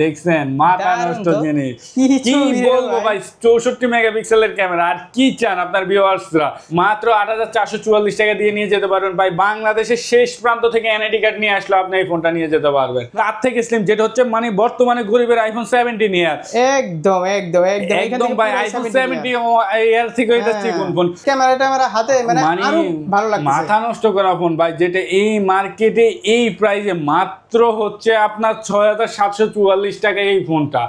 দেখছেন মাথা নষ্ট জিনিস কি বলবো ভাই 64 মেগাপিক্সেলের ক্যামেরা আর কি চান আপনার ভিউয়ার্সরা মাত্র 8444 টাকা দিয়ে নিয়ে যেতে পারবেন ভাই বাংলাদেশের শেষ প্রান্ত থেকে এনআইডি কার্ড নিয়ে আসলে আপনি এই ফোনটা নিয়ে যেতে পারবেন রাত থেকে স্লিম যেটা হচ্ছে মানে বর্তমানে গরিবের আইফোন 17 ইয়ার একদম একদম একদম একদম ভাই আইফোন 17 ইয়ার থেকে এটা চিকন ফোন ক্যামেরা হাতে মানে আরো ভালো লাগছে মাথা নষ্ট করা ফোন ভাই যেটা এই মার্কেটে এই প্রাইসে মাত্র হচ্ছে আপনার 6744 টাকা এই ফোনটা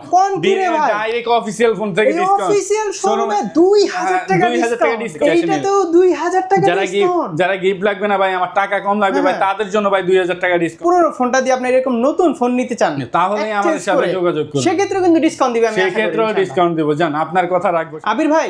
ডাইরেক্ট অফিশিয়াল ফোন থেকে ডিসকাউন্ট অফিশিয়াল শোরুমে 2000 টাকা ডিসকাউন্ট এইটাতেও 2000 টাকা ডিসকাউন্ট যারা গিফট লাগবে না ভাই আমার টাকা কম লাগবে ভাই তাদের জন্য ভাই 2000 টাকা ডিসকাউন্ট পুরো ফোনটা দিয়ে আপনি এরকম নতুন ফোন নিতে চান তাহলে আমাদের সাথে যোগাযোগ করুন সেক্ষেত্রে কিন্তু ডিসকাউন্ট দিবে আমি সেক্ষেত্রে ডিসকাউন্ট দেব জান আপনার কথা রাখবো আবির ভাই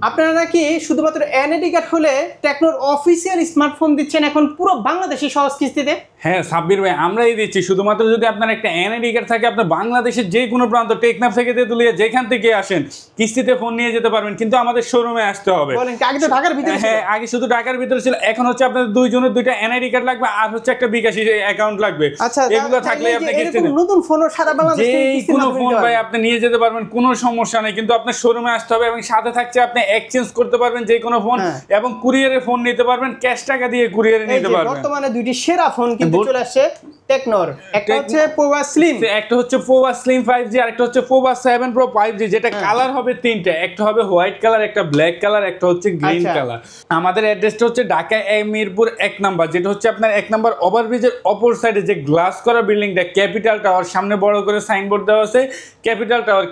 আপনারা নাকি শুধুমাত্র এনআইডি কার্ড হলে টেকনোর অফিশিয়াল স্মার্টফোন দিচ্ছেন এখন পুরো বাংলাদেশে সহজ কিস্তিতে হ্যাঁ সাব্বির ভাই আমরাই দিচ্ছি শুধুমাত্র যদি আপনার একটা এনআইডি কার্ড থাকে আপনি বাংলাদেশের যে কোনো প্রান্ত টেকনাফ থেকে তেতুলিয়া যেখান থেকে আসেন কিস্তিতে ফোন নিয়ে যেতে পারবেন কিন্তু আমাদের শোরুমে আসতে হবে বলেন আগে তো ঢাকার ভিতরে হ্যাঁ আগে শুধু ঢাকার ভিতরে ছিল এখন হচ্ছে আপনাদের দুইজনের দুইটা এনআইডি কার্ড লাগবে আর হচ্ছে একটা বিকাশী অ্যাকাউন্ট লাগবে আচ্ছা এগুলো থাকলে আপনি কিস্তিতে নতুন ফোন সারা বাংলাদেশে যে কোনো ফোন ভাই আপনি নিয়ে যেতে পারবেন কোনো সমস্যা নেই কিন্তু আপনার শোরুমে আসতে হবে এবং সাথে থাকছে আপনি এক্সচেঞ্জ করতে পারবেন যে কোনো ফোন এবং কুরিয়ারে ফোন নিতে পারবেন ক্যাশ টাকা দিয়ে কুরিয়ারে নিতে পারবেন বর্তমানে দুইটি সেরা ফোন কিন্তু চলে আসছে টেকনোর একটা হচ্ছে পোভা স্লিম একটা হচ্ছে পোভা স্লিম 5G আর একটা হচ্ছে পোভা 7 Pro 5G যেটা কালার হবে তিনটা একটা হবে হোয়াইট কালার একটা ব্ল্যাক কালার একটা হচ্ছে গ্রিন কালার আমাদের অ্যাড্রেসটা হচ্ছে ঢাকা মিরপুর 1 নাম্বার যেটা হচ্ছে আপনার 1 নাম্বার ওভারব্রিজের অপর সাইডে যে গ্লাস করা বিল্ডিংটা ক্যাপিটাল টাওয়ার সামনে বড় করে সাইনবোর্ড দেওয়া আছে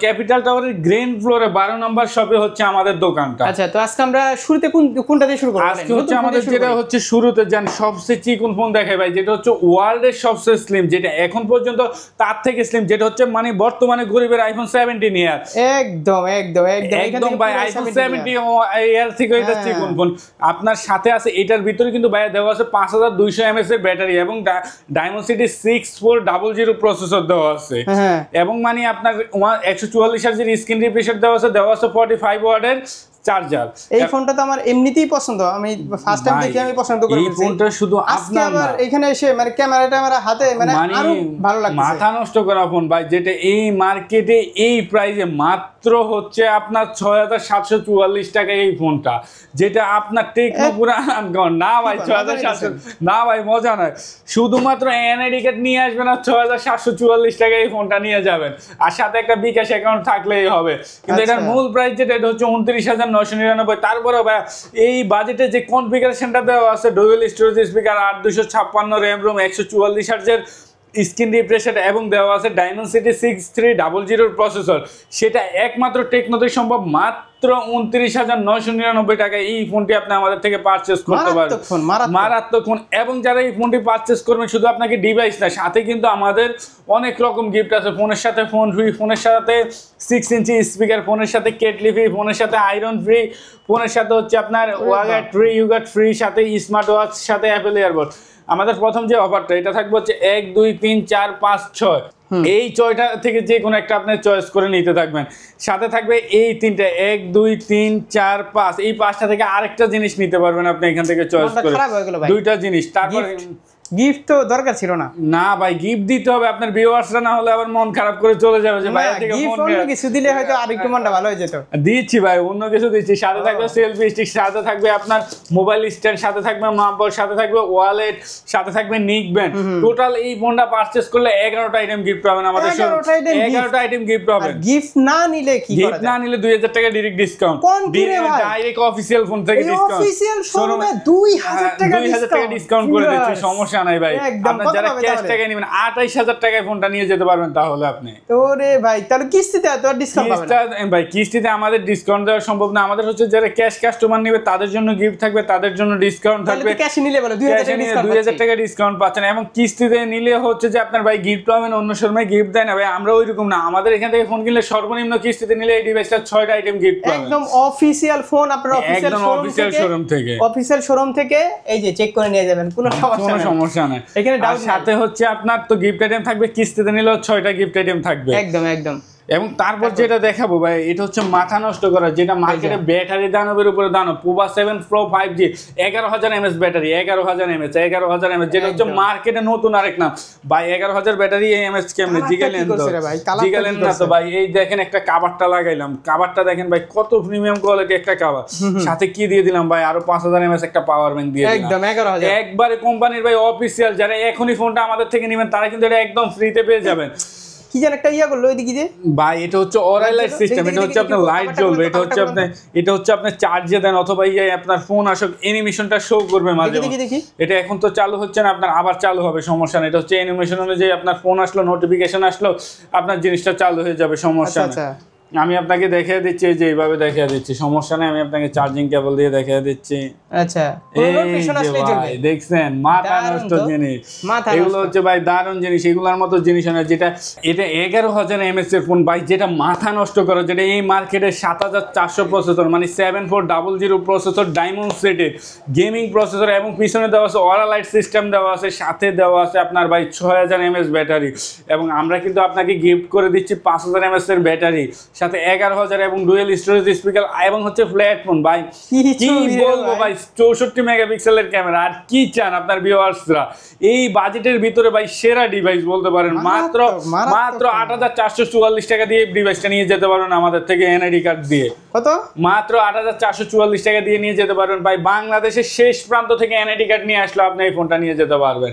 ক্যাপিটাল টাওয়ারের গ্রাউন্ড ফ্লোরে 12 নাম্বার শপে হচ্ছে আমাদের দোকানটা আচ্ছা তো আজকে আমরা শুরুতে কোনটা দিয়ে শুরু করব আজকে হচ্ছে আমাদের যেটা হচ্ছে শুরুতে জান সবচেয়ে চিকন ফোন দেখাই ভাই যেটা হচ্ছে ওয়ার্ল্ডের সবচেয়ে স্লিম যেটা এখন পর্যন্ত তার থেকে স্লিম যেটা হচ্ছে মানে বর্তমানে গরিবের আইফোন 17 ইয়ার একদম একদম একদম একদম ভাই আইফোন 17 ইয়ার থেকে এটা চিকন ফোন আপনার সাথে আছে এটার ভিতরে কিন্তু ভাই দেওয়া আছে 5200 mAh এর ব্যাটারি এবং ডায়মন্ড 6400 প্রসেসর দেওয়া আছে এবং মানে আপনার 144 হার্জের স্ক্রিন রিফ্রেশ দেওয়া আছে 45 ওয়াটের চার্জার এই ফোনটা তো আমার এমনিতেই পছন্দ আমি ফার্স্ট টাইম দেখে আমি পছন্দ করে এই ফোনটা শুধু আপনার না এখানে এসে মানে ক্যামেরাটা আমার হাতে মানে আরো ভালো লাগছে মাথা নষ্ট করা ফোন ভাই যেটা এই মার্কেটে এই প্রাইসে মাত্র হচ্ছে আপনার 6744 টাকা এই ফোনটা যেটা আপনার টেকনো পুরান না ভাই 6700 না ভাই মজা নয় শুধুমাত্র এনআইডি কার্ড নিয়ে আসবেন আর 6744 টাকা এই ফোনটা নিয়ে যাবেন আর সাথে একটা বিকাশ অ্যাকাউন্ট থাকলেই হবে কিন্তু এটার মূল প্রাইস যেটা এটা হচ্ছে 29999 তারপরে এই বাজেটে যে কনফিগারেশনটা দেওয়া আছে dual storage speaker 8256 RAM ROM 144 হার্জের স্ক্রিন রিফ্রেশ এবং দেওয়া আছে ডায়মেনসিটি 6300 প্রসেসর সেটা একমাত্র টেকনোতে সম্ভব মাত্র 29999 টাকা এই ফোনটি আপনি আমাদের থেকে পারচেজ করতে পারবেন মারাত্মক ফোন এবং যারা এই ফোনটি পারচেজ করবেন শুধু আপনাকে ডিভাইস না সাথে কিন্তু আমাদের অনেক রকম গিফট আছে ফোনের সাথে ফোন ফ্রি ফোনের সাথে 6 ইঞ্চি স্পিকার ফোনের সাথে কেটলি ফ্রি ফোনের সাথে আয়রন ফ্রি ফোনের সাথে হচ্ছে আপনার ওয়াগাট ফ্রি ইউগাট ফ্রি সাথে স্মার্ট ওয়াচ সাথে অ্যাপল ইয়ারবাড আমাদের প্রথম যে অফারটা এটা থাকবে হচ্ছে 1 2 3 4 5 6 এই 6টা থেকে যে কোনো একটা আপনি চয়েস করে নিতে থাকবেন সাথে থাকবে এই তিনটা 1 2 3 4 5 এই পাঁচটা থেকে আরেকটা জিনিস নিতে পারবেন আপনি এখান থেকে চয়েস করে দুইটা জিনিস তারপর গিফট তো দরকার ছিল না না ভাই গিফট দিতে হবে আপনার ভিউয়ার্সরা না হলে আবার মন খারাপ করে চলে যাবে যে ভাই থেকে ফোন অন্য কিছু দিলে হয়তো আরেকটু মনটা ভালো হয়ে যেত দিচ্ছি ভাই অন্য কিছু দিচ্ছি সাথে থাকবে সেলফি স্টিক সাথে থাকবে আপনার মোবাইল স্ট্যান্ড সাথে থাকবে মাপবর সাথে থাকবে ওয়ালেট সাথে থাকবে নিক ব্যান্ড টোটাল এই ফোনটা পারচেজ করলে 11টা আইটেম গিফট পাবেন আমাদের 11টা আইটেম গিফট পাবেন গিফট না নিলে কি গিফট না নিলে 2000 টাকা direct discount direct official phone থেকে ডিসকাউন্ট অফিশিয়াল শোরুমে 2000 টাকা ডিসকাউন্ট করে দিচ্ছি সমস্যা নাই ভাই যারা ক্যাশ টাকা নেবেন 28000 টাকায় ফোনটা নিয়ে যেতে পারবেন তাহলে আপনি ওরে ভাই তাহলে কিস্তিতে তো ডিসকাউন্ট পাবেন ভাই কিস্তিতে আমাদের ডিসকাউন্ট দেওয়া সম্ভব না আমাদের হচ্ছে যারা ক্যাশ কাস্টমার নেবে তাদের জন্য গিফট থাকবে তাদের জন্য ডিসকাউন্ট থাকবে ক্যাশ নিলে বলে 2000 টাকা ডিসকাউন্ট পাচ্ছেন এবং কিস্তিতে নিলে হচ্ছে যে আপনার ভাই গিফট পাবেন অন্য শোরুমে গিফট দেয় না ভাই আমরা ওইরকম না আমাদের এখান থেকে ফোন কিনলে সর্বনিম্ন কিস্তিতে নিলে এই ডিভাইসটা 6টা আইটেম গিফট পাবেন একদম অফিশিয়াল ফোন আপনার অফিশিয়াল শোরুম থেকে এই যে চেক করে নিয়ে যাবেন কোনো সমস্যা নাই এখানে সাথে হচ্ছে আপনার তো গিফট আইটেম থাকবে কিস্তিতে নিলেও 6টা গিফট আইটেম থাকবে একদম এবং তারপর যেটা দেখাবো ভাই, এটা হচ্ছে মাথা নষ্ট করা, যেটা মার্কেটে ব্যাটারি দানবের উপরে দানব, Pova 7 Pro 5G 11,000 mAh battery, 11,000 mAh, যেটা হচ্ছে মার্কেটে নতুন আরেক নাম ভাই। 11,000 ব্যাটারি এমএস কেমনে জিগালেন তো, জিগালেন না তো ভাই। এই দেখেন একটা কাভারটা লাগাইলাম, কাভারটা দেখেন ভাই কত প্রিমিয়াম কোয়ালিটি একটা কাভার, সাথে কি দিয়ে দিলাম ভাই, আরো 5,000 mAh একটা পাওয়ার ব্যাংক দিয়ে দিলাম একদম 11,000 একবারে কোম্পানির ভাই অফিসিয়াল। যারা এখনই ফোনটা আমাদের থেকে নেবেন তারা কিন্তু এটা একদম ফ্রিতে পেয়ে যাবেন। কি যেন একটা করলো ওইদিকে যে ভাই, এটা হচ্ছে অরা লাইট সিস্টেম, এটা হচ্ছে আপনার লাইট জ্বলবে, এটা হচ্ছে আপনি চার্জে দেন অথবা আপনার ফোন আসলে অ্যানিমেশনটা শো করবে মাঝে মাঝে। এটা এখন তো চালু হচ্ছে না, আপনার আবার চালু হবে, সমস্যা নেই। এটা হচ্ছে অ্যানিমেশন অনুযায়ী আপনার ফোন আসলো, নোটিফিকেশন আসলো, আপনার জিনিসটা চালু হয়ে যাবে, সমস্যা নেই। আমি আপনাকে দেখিয়ে দিচ্ছি, যে এইভাবে দেখিয়ে দিচ্ছি, সমস্যা নেই। আমি আপনাকে চার্জিং কেবল দিয়ে দেখিয়ে দিচ্ছি। আচ্ছা, দেখছেন মাথা নষ্ট জিনিস, এগুলো হচ্ছে ভাই দারুণ জিনিস, এগুলোর মতো জিনিস না। যেটা এটা 11,000 mAh এর ফোন ভাই, যেটা মাথা নষ্ট করে, যেটা এই মার্কেটে 7,400 প্রসেসর, মানে 7400 প্রসেসর, ডায়মন্ড সেটের গেমিং প্রসেসর, এবং পিছনে দেওয়া আছে অরা লাইট সিস্টেম দেওয়া আছে, সাথে দেওয়া আছে আপনার ভাই 6000 mAh ব্যাটারি। এবং আমরা কিন্তু আপনাকে গিফট করে দিচ্ছি 5000 mAh এর ব্যাটারি, সাথে 11,000 এবং ডুয়েল স্টোরেজ স্পিকার, এবং হচ্ছে ফ্ল্যাট ফোন ভাই। কি বলবো ভাই, 64 মেগাপিক্সেলের ক্যামেরা, আর কি চান আপনার ভিউয়ার্সরা? এই বাজেটের ভিতরে ভাই সেরা ডিভাইস বলতে পারেন। মাত্র 8,444 টাকা দিয়ে ডিভাইসটা নিয়ে যেতে পারেন আমাদের থেকে এনআইডি কার্ড দিয়ে। কত? মাত্র 8,444 টাকা দিয়ে নিয়ে যেতে পারবেন ভাই। বাংলাদেশের শেষ প্রান্ত থেকে এনআইডি কার্ড নিয়ে আসলে আপনি এই ফোনটা নিয়ে যেতে পারবেন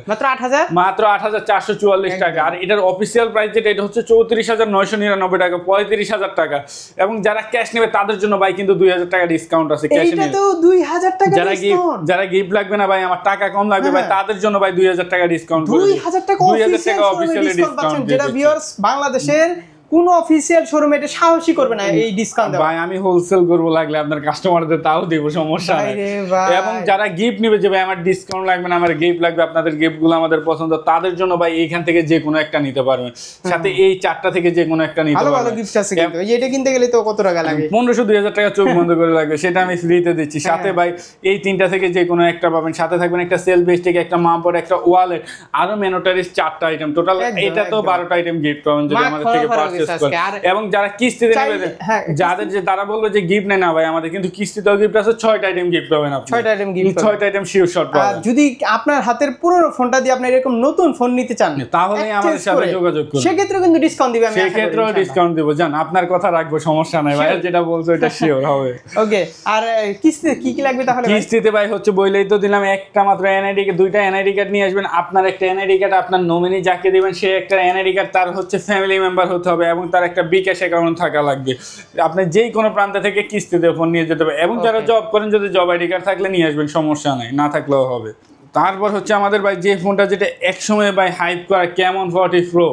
মাত্র 8,444 টাকা। আর এটার অফিসিয়াল প্রাইস যেটা, এটা হচ্ছে 34,999 টাকা, 35,000 টাকা। এবং যারা ক্যাশ নেবে তাদের জন্য ভাই কিন্তু 2,000 টাকা ডিসকাউন্ট আছে ক্যাশে নিলে। তো 2,000 টাকা ডিসকাউন্ট। যারা গিফট লাগবে না ভাই, আমার টাকা কম লাগবে ভাই, তাদের জন্য ভাই 2,000 টাকা ডিসকাউন্ট, 2,000 টাকা অফিসিয়াল ডিসকাউন্ট, যেটা ভিউয়ার্স বাংলাদেশের কোন অফিসিয়াল শোরুমে এটা সাহসী করবে না এই ডিসকাউন্ট দেওয়া। ভাই আমি হোলসেল করব, লাগলে আপনার কাস্টমারদের তাও দেব, সমস্যা নাই। এবং যারা গিফট নেবে, যে ভাই আমার ডিসকাউন্ট লাগবে না, আমার গিফট লাগবে, আপনাদের গিফটগুলো আমাদের পছন্দ, তাদের জন্য ভাই এইখান থেকে যে কোনো একটা নিতে পারবেন, সাথে এই চারটা থেকে যে কোনো একটা নিতে পারবেন। ভালো গিফট আছে কিন্তু এটা কিনতে গেলে তো কত টাকা লাগে? 1500-2000 টাকা চোখ বন্ধ করে লাগবে, সেটা আমি ফ্রিতে দিচ্ছি। সাথে ভাই এই তিনটা থেকে যে কোনো একটা পাবেন, সাথে থাকবেন একটা সেল বেস থেকে, একটা মামপড, একটা ওয়ালেট, আরো মেনোটারিস 4টা আইটেম, টোটাল এটা তো 12টা আইটেম গিফট পাবেন যদি আমাদের থেকে পারচেজ করেন। এবং যারা কিস্তিতে নেবে, যাদের যে তারা বলবে যে গিফট নেই, না ভাই আমাদের কিন্তু কিস্তিতেও গিফট আছে, 6টা আইটেম গিফট পাবেন আপনি, 6টা আইটেম গিফট, 6টা আইটেম শিওর শট পাবেন। যদি আপনার হাতের পুরনো ফোনটা দিয়ে আপনি এরকম নতুন ফোন নিতে চান, তাহলে আমাদের সাথে যোগাযোগ করুন, সেক্ষেত্রে কিন্তু ডিসকাউন্ট দিবে, আমি সেক্ষেত্রেও ডিসকাউন্ট দেব। জান আপনার কথা রাখবো, সমস্যা নাই ভাই, যেটা বলছো এটা শিওর হবে। ওকে, আর কিস্তিতে কি কি লাগবে তাহলে? কিস্তিতে ভাই হচ্ছে বইলেই তো দিলাম, একটা মাত্র এনআইডি কার্ড, 2টা এনআইডি কার্ড নিয়ে আসবেন। আপনার একটা এনআইডি কার্ড, আপনার নমিনি যাকে দিবেন সে একটা এনআইডি কার্ড, তার হচ্ছে ফ্যামিলি মেম্বার হতে হবে, এবং তার একটা বিকাশ অ্যাকাউন্ট থাকা লাগবে। আপনি যেই কোনো প্রান্ত থেকে কিস্তিতে ফোন নিয়ে যেতে হবে। এবং যারা জব করেন, যদি জব আইডি কার্ড থাকলে নিয়ে আসবেন, সমস্যা নাই, না থাকলেও হবে। তারপর হচ্ছে আমাদের ভাই যে ফোনটা, যেটা একসময় ভাই হাইপ করা, ক্যামন 40 প্রো,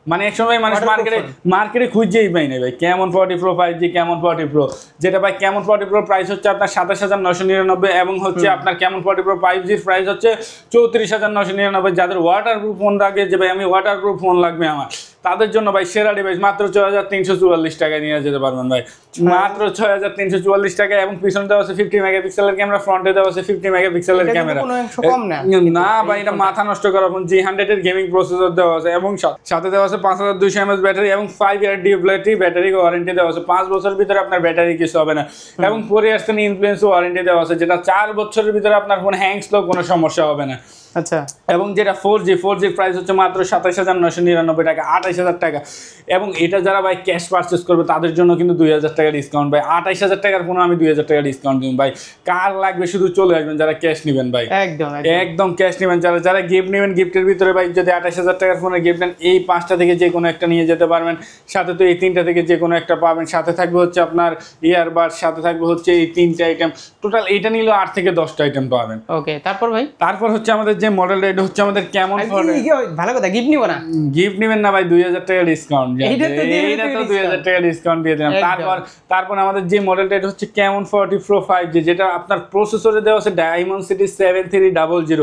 মানে একসময় মানুষ মার্কেটে খুঁজেই পাই না ভাই, Camon 40 pro 5G, Camon 40 pro, যেটা ভাই ক্যামন 40 প্রো প্রাইস হচ্ছে আপনার 27,999, এবং হচ্ছে আপনার ক্যামন 40 প্রো 5G প্রাইস হচ্ছে 34,999। যাদের ওয়াটারপ্রুফ ফোন লাগে, যে ভাই আমি ওয়াটারপ্রুফ ফোন লাগবে আমার, তাদের জন্য ভাই সেরা ডিভাইস, মাত্র 6,344 টাকায় নিয়ে যেতে পারবেন ভাই, মাত্র 6,344 টাকা। এবং পিছনে দেওয়া আছে 50 মেগাপিক্সেলের ক্যামেরা, ফ্রন্টে দেওয়া আছে 50 মেগাপিক্সেলের ক্যামেরা। না ভাই, এটা মাথা নষ্ট করা ফোন। G100 এর গেমিং প্রসেসর দেওয়া আছে, এবং সাথে দেওয়া আছে 5200 mAh ব্যাটারি, এবং 5 ইয়ার ডিউপ্লেটি ব্যাটারি ওয়ারেন্টি দেওয়া আছে। 5 বছরের ভিতরে আপনার ব্যাটারি কিছু হবে না, এবং 4 ইয়ার্স ইনফ্লুয়েন্স ওয়ারেন্টি দেওয়া আছে, যেটা 4 বছরের ভিতরে আপনার ফোন হ্যাং স্লো কোনো সমস্যা হবে না। আচ্ছা, এবং যেটা 4G প্রাইস হচ্ছে মাত্র 27,999 টাকা, 28,000 টাকা। এবং এটা যারা ভাই ক্যাশ পারচেস করবে তাদের জন্য কিন্তু 2,000 টাকা ডিসকাউন্ট ভাই। 28,000 টাকার ফোন আমি 2,000 টাকা ডিসকাউন্ট দিন ভাই। কার লাগবে শুধু চলে আসবেন, যারা ক্যাশ নেবেন ভাই, একদম ক্যাশ নেবেন। যারা গিফট নেবেন, গিফটের ভিতরে ভাই যদি 28,000 টাকার ফোনে গিফট নেন, এই 5টা থেকে যে কোনো একটা নিয়ে যেতে পারবেন, সাথে তো এই 3টা থেকে যে কোনো একটা পাবেন, সাথে থাকবে হচ্ছে আপনার ইয়ারবাড, সাথে থাকবে হচ্ছে এই 3টা আইটেম, টোটাল এইটা নিলেও 8 থেকে 10টা আইটেম পাবেন। ওকে, তারপর ভাই, তারপর হচ্ছে আমাদের যে মডেলটা, এটা হচ্ছে আমাদের কেমন ফোন। ভালো কথা, গিফট নিব না, গিফট নেবেন না ভাই, 2,000 টাকা ডিসকাউন্ট, এইটা তো 2,000 টাকা ডিসকাউন্ট দিয়ে দিলাম। তারপর আমাদের যে মডেলটা, এটা হচ্ছে কেমন 40 প্রো 5G, যেটা আপনার প্রসেসরে দেওয়া আছে Dimensity 7300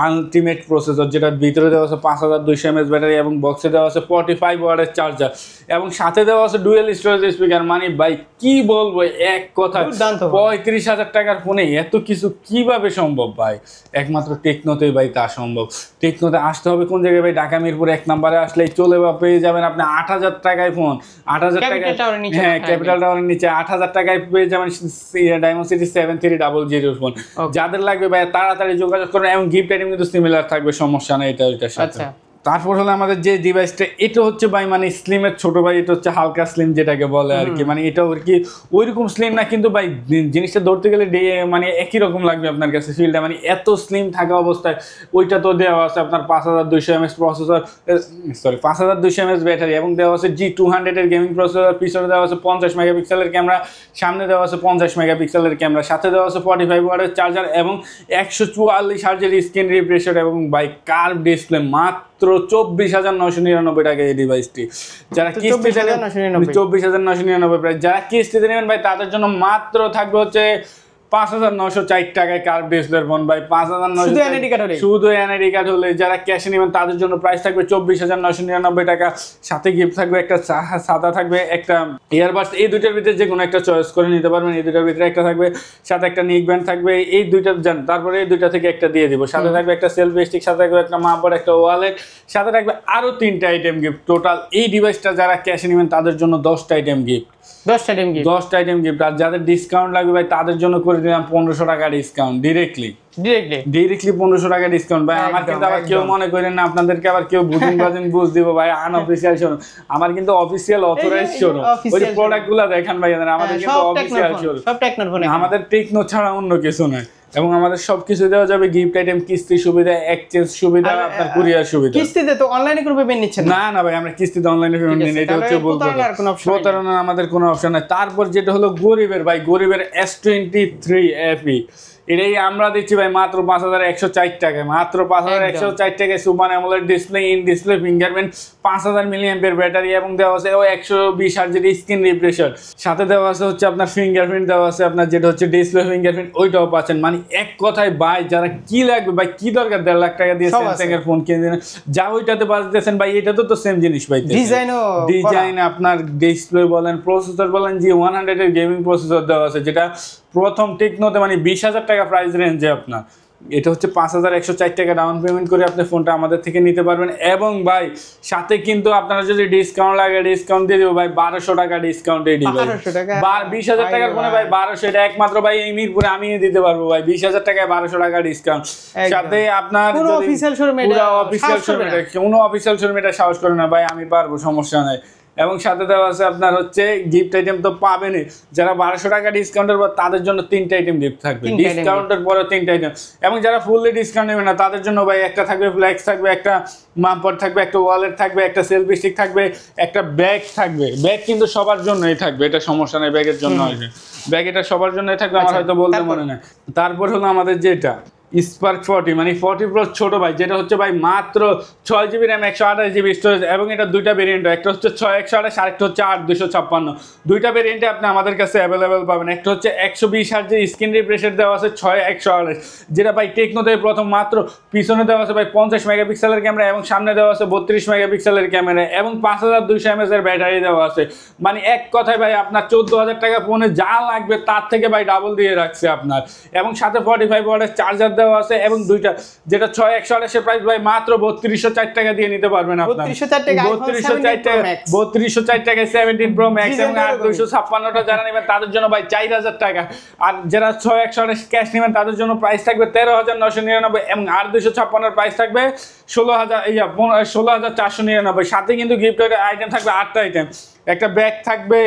আলটিমেট প্রসেসর, যেটার ভিতরে দেওয়া আছে 5200 mAh ব্যাটারি, এবং বক্সে দেওয়া আছে 45 ওয়াটের চার্জার, এবং সাথে দেওয়া আছে ডুয়েল স্টোরেজ স্পিকার। মানে ভাই কি বলবো, এক কথা 35,000 টাকার ফোনে এত কিছু কিভাবে সম্ভব ভাই? একমাত্র টেকনোতেই ভাই ভাই তা সম্ভব। টেকনোতে আসতে হবে কোন জায়গায় ভাই, ঢাকা মিরপুর 1 নম্বরে আসলেই চলে বা পেয়ে যাবেন আপনি 8,000 টাকায় ফোন, 8,000 টাকায়, হ্যাঁ ক্যাপিটাল টাওয়ারের নিচে 8,000 টাকায় পেয়ে যাবেন ডায়মন্ডসিটি 7300 ফোন। যাদের লাগবে ভাই তাড়াতাড়ি যোগাযোগ করুন, এবং গিফট আইটেম কিন্তু সিমিলার থাকবে, সমস্যা নেই এটা ওইটার সাথে। তারপর হলো আমাদের যে ডিভাইসটা, এটা হচ্ছে ভাই মানে স্লিমের ছোট ভাই, এটা হচ্ছে হালকা স্লিম যেটাকে বলে আর কি, মানে এটা আর কি ওইরকম স্লিম না, কিন্তু ভাই জিনিসটা ধরতে গেলে মানে একই রকম লাগবে আপনার কাছে ফিলটা, মানে এত স্লিম থাকা অবস্থায়। ওইটা তো দেওয়া আছে আপনার 5200 mAh processor, sorry 5200 mAh battery, এবং দেওয়া আছে G200 এর গেমিং প্রসেসর, পিছনে দেওয়া আছে 50 মেগাপিক্সেলের ক্যামেরা, সামনে দেওয়া আছে 50 মেগাপিক্সেলের ক্যামেরা, সাথে দেওয়া আছে 45 ওয়াটের চার্জার, এবং 144 হার্জের স্ক্রিন রিফ্রেশ রেট, এবং ভাই কার্ভ ডিসপ্লে। মাত্র 24,999 টাকা এই ডিভাইসটি। যারা কিস্তিতে নেবেন 24,999 প্রাইস, যারা কিস্তিতে নেবেন ভাই তাদের জন্য মাত্র থাকবে হচ্ছে 5,904 টাকায় কার্ভ ডিসপ্লের ফোন ভাই, 5,900 শুধু এনআইডি কার্ড হলে। যারা ক্যাশে নেবেন তাদের জন্য প্রাইস থাকবে 24,999 টাকা, সাথে গিফট থাকবে একটা সাদা থাকবে একটা ইয়ারবাডস, এই দুইটার ভিতরে যে কোনো একটা চয়েস করে নিতে পারবেন। এই দুইটার ভিতরে একটা থাকবে, সাথে একটা নিক ব্যান্ড থাকবে, এই দুইটা জান, তারপরে এই দুইটা থেকে একটা দিয়ে দিব। সাথে থাকবে একটা সেলফি স্টিক, সাথে থাকবে একটা মাপবার, একটা ওয়ালেট, সাথে থাকবে আরো 3টা আইটেম গিফট। টোটাল এই ডিভাইসটা যারা ক্যাশে নেবেন তাদের জন্য 10টা আইটেম গিফট, 10টা আইটেম গিফট। আর যাদের ডিসকাউন্ট লাগবে ভাই তাদের জন্য করে দিলাম 1500 টাকা ডিসকাউন্ট ডিরেক্টলি 1500 টাকা ডিসকাউন্ট ভাই। আমার কিন্তু আবার কেউ মনে করেন না আপনাদেরকে আবার কেউ বুঝিং বুঝ দিব ভাই, আনঅফিসিয়াল শোরুম। আমার কিন্তু অফিসিয়াল অথরাইজড শোরুম, ওই প্রোডাক্টগুলো দেখেন ভাই, আমাদের কিন্তু অফিসিয়াল শোরুম, সব টেকনোর ফোন, আমাদের টেকনো ছাড়া অন্য কিছু নয়। এবং আমাদের সবকিছু দেওয়া যাবে, গিফট আইটেম, কিস্তি সুবিধা, এক্সচেঞ্জ সুবিধা, আপনার কুরিয়ার সুবিধা। কিস্তিতে তো অনলাইনে কোনো পেমেন্ট নিচ্ছেন না? না ভাই, আমরা কিস্তিতে অনলাইনে পেমেন্ট নিই না, এটা হচ্ছে বলবো প্রতারণা, আমাদের কোনো অপশন নাই। তারপর যেটা হলো গরিবের ভাই, গরিবের S23 FE, এটাই আমরা দিচ্ছি ভাই মাত্র 5,104 টাকায়, মাত্র 5,104 টাকায়। Super AMOLED display, in display fingerprint, 5000 milliampere battery, এবং দেওয়া আছে 120 হার্জের স্ক্রিন রিফ্রেশ রেট, সাথে দেওয়া আছে হচ্ছে আপনার ফিঙ্গারপ্রিন্ট দেওয়া আছে, আপনার যেটা হচ্ছে ডিসপ্লে ফিঙ্গারপ্রিন্ট ওইটাও পাচ্ছেন। মানে এক কথায় ভাই যারা কি লাগবে ভাই, কি দরকার 1.5 লাখ টাকা দিয়ে স্যামসাং এর ফোন কিনে দিন, যা ওইটাতে বাজতেছেন ভাই, এটাতে তো সেম জিনিস ভাই, ডিজাইন আপনার ডিসপ্লে বলেন, প্রসেসর বলেন, G100 এর গেমিং প্রসেসর দেওয়া আছে, যেটা প্রথম টেকনোতে মানে 20,000 টাকা প্রাইস রেঞ্জে আপনার। এটা হচ্ছে 5,104 টাকা ডাউন পেমেন্ট করে আপনি ফোনটা আমাদের থেকে নিতে পারবেন। এবং ভাই সাথে কিন্তু আপনারা যদি ডিসকাউন্ট লাগে, ডিসকাউন্ট দিয়ে দেবো ভাই 1,200 টাকা ডিসকাউন্ট। এই ডিভাইস 20,000 টাকার ফোনে ভাই 1,200, এটা একমাত্র ভাই এই মিরপুরে আমি দিতে পারবো ভাই, 20,000 টাকায় 1,200 টাকা ডিসকাউন্ট। সাথে আপনার কোনো অফিসিয়াল শোরুমে, কোনো অফিসিয়াল শোরুমে এটা সাহস করে না ভাই, আমি পারবো, সমস্যা নাই। এবং সাথে দেওয়া আছে আপনার হচ্ছে গিফট আইটেম তো পাবেনই, যারা 1,200 টাকা ডিসকাউন্টের পর তাদের জন্য 3টা আইটেম গিফট থাকবে, ডিসকাউন্টের পরে 3টা আইটেম। এবং যারা ফুললি ডিসকাউন্ট নেবে না তাদের জন্য ভাই একটা থাকবে ফ্ল্যাক্স থাকবে, একটা মাম্পার থাকবে, একটা ওয়ালেট থাকবে, একটা সেলফি স্টিক থাকবে, একটা ব্যাগ থাকবে। ব্যাগ কিন্তু সবার জন্যই থাকবে, এটা সমস্যা নেই, ব্যাগের জন্য আসবে, ব্যাগ এটা সবার জন্যই থাকবে, আমার হয়তো বলতে মনে নাই। তারপর হলো আমাদের যেটা স্পার্ক 40 মানে 40 প্রো ছোট ভাই, যেটা হচ্ছে ভাই মাত্র 6GB র্যাম, 128GB স্টোরেজ, এবং এটা দুইটা ভেরিয়েন্ট, একটা হচ্ছে 6/128, আরেকটা হচ্ছে 8/256। দুইটা ভেরিয়েন্টে আপনি আমাদের কাছে অ্যাভেলেবেল পাবেন। একটা হচ্ছে 120 হার্জের স্ক্রিন রিফ্রেশ রেট দেওয়া আছে 6/128, যেটা ভাই টেকনোতে প্রথম, মাত্র পিছনে দেওয়া আছে ভাই 50 মেগাপিক্সেলের ক্যামেরা, এবং সামনে দেওয়া আছে 32 মেগাপিক্সেলের ক্যামেরা, এবং 5200 mAh এর ব্যাটারি দেওয়া আছে। মানে এক কথায় ভাই আপনার 14,000 টাকা ফোনে যা লাগবে তার থেকে ভাই ডাবল দিয়ে রাখছে আপনার। এবং সাথে 45 ওয়াটের চার্জার দেওয়া আছে, এবং দুইটা, যেটা 6/128 এর প্রাইস ভাই মাত্র 3204 টাকা দিয়ে নিতে পারবেন আপনারা। 3204 টাকায় 17 প্রো ম্যাক্স, এবং 8/256টা যারা নেবেন তাদের জন্য ভাই 4,000 টাকা। আর যারা 6/128 ক্যাশ নেবেন তাদের জন্য প্রাইস থাকবে 13,999, এবং 8/256 এর প্রাইস থাকবে 16,499। সাথে কিন্তু গিফট আইটেম থাকবে 8টা আইটেম, একটা ব্যাগ থাকবে,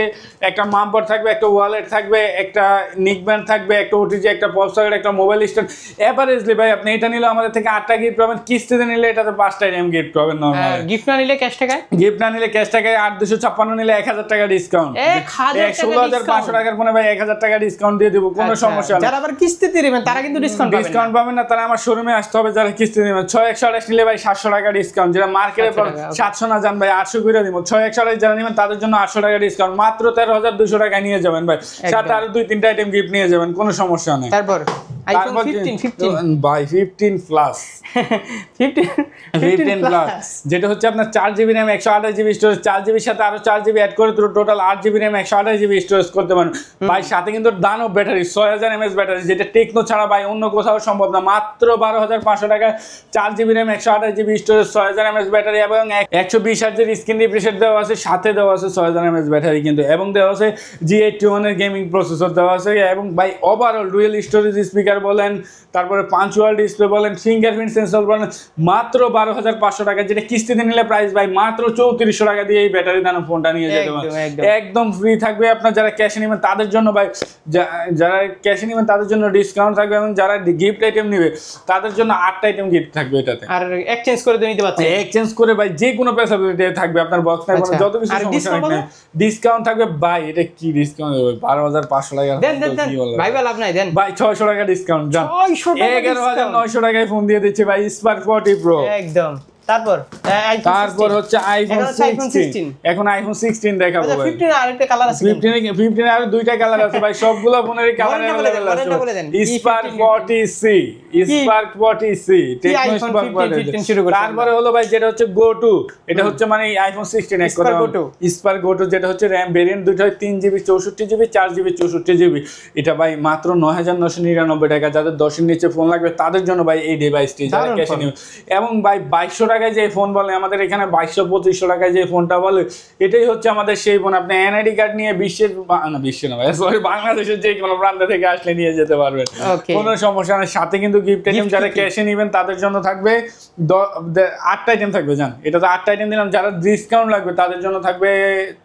একটা মাম্পার থাকবে, একটা ওয়ালেট থাকবে, একটা নিক ব্যান্ড থাকবে, একটা ওটিজি, একটা পপ সকেট, একটা মোবাইল স্ট্যান্ড। এভারেজলি ভাই আপনি এটা নিলে আমাদের থেকে 8টা গিফট পাবেন, কিস্তিতে নিলে এটাতে 5টা আইটেম গিফট পাবেন। নরমাল গিফট না নিলে ক্যাশ টাকায়, 8/256 নিলে 1,000 টাকা ডিসকাউন্ট, 16,500 টাকার ফোনে ভাই 1,000 টাকা ডিসকাউন্ট দিয়ে দেব, কোনো সমস্যা নেই। যারা আবার কিস্তিতে নেবেন তারা কিন্তু ডিসকাউন্ট পাবেন না, তারা আমার শোরুমে আসতে হবে। যারা কিস্তিতে নেবেন 6/128 নিলে ভাই 700 টাকা ডিসকাউন্ট, যেটা মার্কেটে 700 না জান ভাই 800 করে দিব। 6/128 যারা নেবেন তাদের জন্য 800 টাকা ডিসকাউন্ট, মাত্র 13,200 টাকা নিয়ে যাবেন ভাই, সাথে আরো 2-3টা আইটেম গিফট নিয়ে যাবেন, কোনো সমস্যা নেই। তারপর আইফোন 15 ভাই 15 প্লাস 15 প্লাস যেটা হচ্ছে আপনার 4GB RAM 128GB স্টোরেজ, 4GBর সাথে আরো 4GB অ্যাড করে total 8GB RAM 128GB storage করতে পারেন ভাই। সাথে কিন্তু দানব ব্যাটারি 6000 mAh ব্যাটারি, যেটা টেকনো ছাড়া ভাই অন্য কোথাও সম্ভব না। মাত্র 12500 টাকায় 4GB RAM 128GB storage, 6000 mAh battery এবং 120 হার্জের স্ক্রিন রিফ্রেশ দেওয়া আছে, সাথে দেওয়া আছে 6000 mAh ব্যাটারি কিন্তু, এবং দেওয়া আছে G81 এর গেমিং প্রসেসর দেওয়া আছে, এবং ভাই ওভারঅল ডুয়েল স্টোরেজ স্পিকার বলেন, তারপরে পাঞ্চুয়াল ডিসপ্লে বলেন, ফিঙ্গারপ্রিন্ট সেন্সর বলেন, মাত্র 12500 টাকা, যেটা কিস্তিতে নিলে প্রাইস ভাই মাত্র 3400 টাকা দিয়ে এই ব্যাটারি দানব ফোনটা নিয়ে যেতে পারেন। একদম ফ্রি থাকবে আপনার যারা ক্যাশে নেবেন তাদের জন্য ভাই, যারা ক্যাশে নেবেন তাদের জন্য ডিসকাউন্ট থাকবে, এবং যারা গিফট আইটেম নেবে তাদের জন্য 8টা আইটেম গিফট থাকবে এটাতে। আর এক্সচেঞ্জ করে নিতে পারছেন, এক্সচেঞ্জ করে ভাই যে কোনো ফ্যাসিলিটি থাকবে আপনার বক্স নাই যত কিছু সমস্যা ডিসকাউন্ট থাকবে ভাই। এটা কি ডিসকাউন্ট হবে 12500 টাকা দেন ভাই বল আপনি দেন ভাই 600 টাকা ডিসকাউন্ট জান, 11900 টাকায় ফোন দিয়ে দিচ্ছে ভাই স্পার্ক 40 প্রো একদম। তারপর হচ্ছে আইফোন 16, এখন আইফোন 16 দেখাবো ভাই। 15 এর আরেকটা কালার আছে, 15 এর আরো দুইটা কালার আছে ভাই, সবগুলো ফোনের কালার अवेलेबल আছে। Spark 40C, spark 40C Tecno Spark 40। তারপরে হলো ভাই যেটা হচ্ছে গো টু, এটা হচ্ছে মানে আইফোন 16 এক কথা স্পার্ক গো টু, যেটা হচ্ছে র‍্যাম ভেরিয়েন্ট দুটো হয় 3GB 64GB 4GB 64GB। এটা ভাই মাত্র 9999 টাকা। যাদের 10 এর নিচে ফোন লাগবে তাদের জন্য ভাই এই ডিভাইসটি যারা ক্যাশে নেবে। এবং ভাই 2200 টাকায় যে ফোন বলে আমাদের এখানে 2200-2500 টাকায় যে ফোনটা বলে এটাই হচ্ছে আমাদের সেই ফোন। আপনি এনআইডি কার্ড নিয়ে বিশ্বের না ভাই সরি বাংলাদেশের যে কোনো প্রান্ত থেকে আসলে নিয়ে যেতে পারবেন, কোনো সমস্যা নেই। সাথে কিন্তু গিফট আইটেম যারা ক্যাশে নেবেন তাদের জন্য থাকবে 8টা আইটেম থাকবে জান, এটা তো 8টা আইটেম দিলাম। যারা ডিসকাউন্ট লাগবে তাদের জন্য থাকবে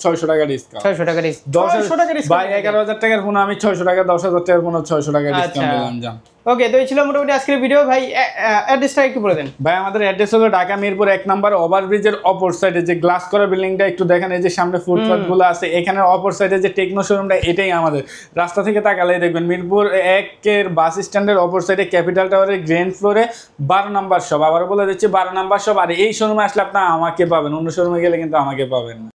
600 টাকা ডিসকাউন্ট, 600 টাকা ডিসকাউন্ট ভাই 11000 টাকার ফোন আমি 600 টাকা, 10000 টাকার ফোন 600 টাকা ডিসকাউন্ট দিলাম জান। ওকে, তো এই ছিল মোটামুটি আজকের ভিডিও। ভাই অ্যাড্রেসটা একটু বলে দেন ভাই। আমাদের অ্যাড্রেস হলো ঢাকা মিরপুর 1 নম্বর ওভারব্রিজের অপর সাইডে যে গ্লাস করা বিল্ডিংটা একটু দেখেন, এই যে সামনে ফুটপাথ গুলো আছে এখানে অপর সাইডে যে টেকনো শোরুমটা এটাই আমাদের। রাস্তা থেকে তাকালেই দেখবেন মিরপুর 1 এর বাস স্ট্যান্ডের অপর সাইডে ক্যাপিটাল টাওয়ারের গ্রাউন্ড ফ্লোরে 12 নম্বর শপ। আবার বলে দিচ্ছি 12 নম্বর শপ। আর এই শোরুমে আসলে আপনি আমাকে পাবেন, অন্য শোরুমে গেলে কিন্তু আমাকে পাবেন না।